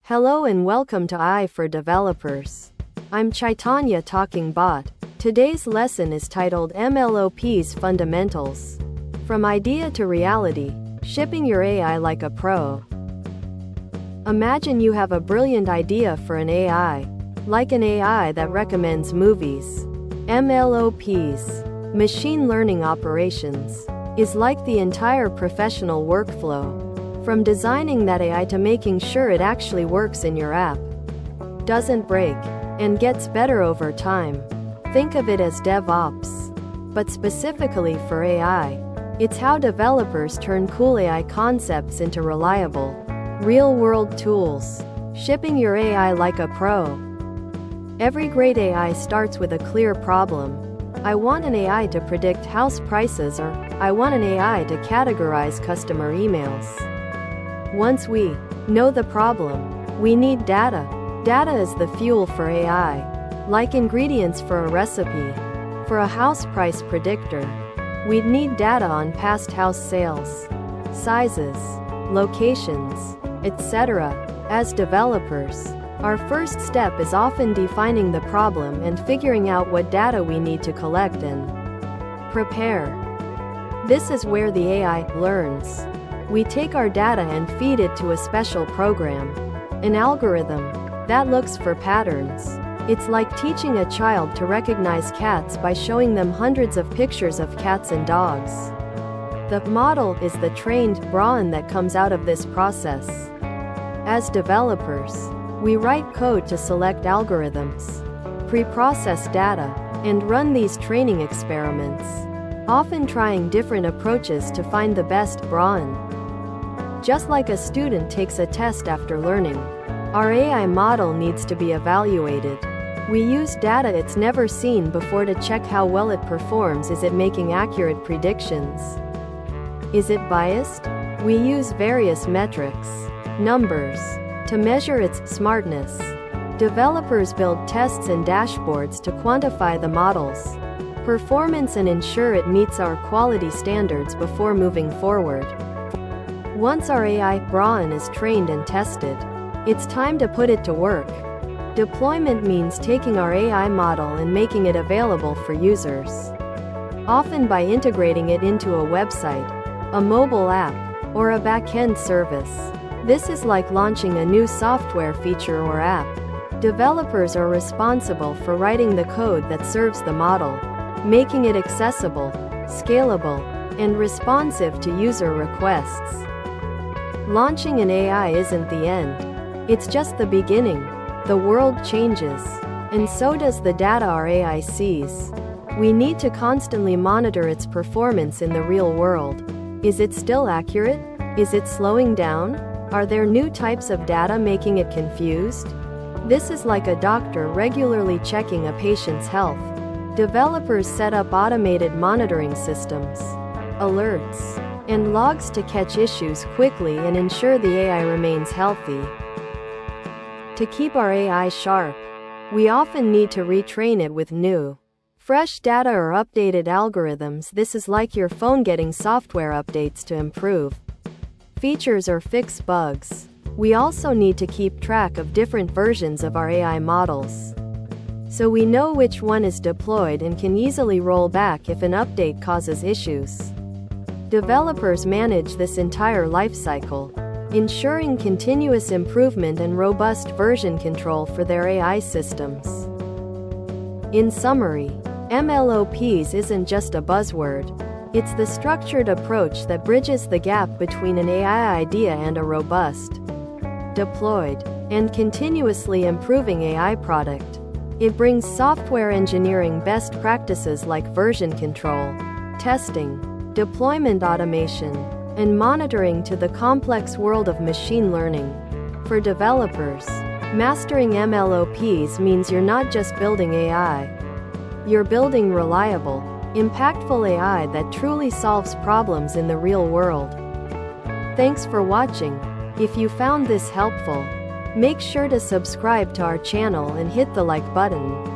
Hello and welcome to AI for Developers. I'm Chaitanya talking bot. Today's lesson is titled MLOps Fundamentals. From idea to reality, shipping your AI like a pro. Imagine you have a brilliant idea for an AI, like an AI that recommends movies. MLOps, machine learning operations, is like the entire professional workflow. From designing that AI to making sure it actually works in your app, doesn't break, and gets better over time. Think of it as DevOps. But specifically for AI, it's how developers turn cool AI concepts into reliable, real-world tools. Shipping your AI like a pro. Every great AI starts with a clear problem. I want an AI to predict house prices, or I want an AI to categorize customer emails. Once we know the problem, we need data. Data is the fuel for AI. Like ingredients for a recipe. For a house price predictor, we'd need data on past house sales, sizes, locations, etc. As developers, our first step is often defining the problem and figuring out what data we need to collect and prepare. This is where the AI learns. We take our data and feed it to a special program, an algorithm that looks for patterns. It's like teaching a child to recognize cats by showing them hundreds of pictures of cats and dogs. The model is the trained brain that comes out of this process. As developers, we write code to select algorithms, pre-process data, and run these training experiments, often trying different approaches to find the best brain. Just like a student takes a test after learning, our AI model needs to be evaluated. We use data it's never seen before to check how well it performs. Is it making accurate predictions? Is it biased? We use various metrics, numbers, to measure its smartness. Developers build tests and dashboards to quantify the model's performance and ensure it meets our quality standards before moving forward. Once our AI brain is trained and tested, it's time to put it to work. Deployment means taking our AI model and making it available for users, often by integrating it into a website, a mobile app, or a back-end service. This is like launching a new software feature or app. Developers are responsible for writing the code that serves the model, making it accessible, scalable, and responsive to user requests. Launching an AI isn't the end. It's just the beginning. The world changes, and so does the data our AI sees. We need to constantly monitor its performance in the real world. Is it still accurate? Is it slowing down? Are there new types of data making it confused? This is like a doctor regularly checking a patient's health. Developers set up automated monitoring systems, alerts, and logs to catch issues quickly and ensure the AI remains healthy. To keep our AI sharp, we often need to retrain it with new, fresh data or updated algorithms. This is like your phone getting software updates to improve features or fix bugs. We also need to keep track of different versions of our AI models, so we know which one is deployed and can easily roll back if an update causes issues. Developers manage this entire lifecycle, ensuring continuous improvement and robust version control for their AI systems. In summary, MLOps isn't just a buzzword. It's the structured approach that bridges the gap between an AI idea and a robust, deployed, and continuously improving AI product. It brings software engineering best practices like version control, testing, deployment automation, and monitoring to the complex world of machine learning. For developers, mastering MLOps means you're not just building AI. You're building reliable, impactful AI that truly solves problems in the real world. Thanks for watching. If you found this helpful, make sure to subscribe to our channel and hit the like button.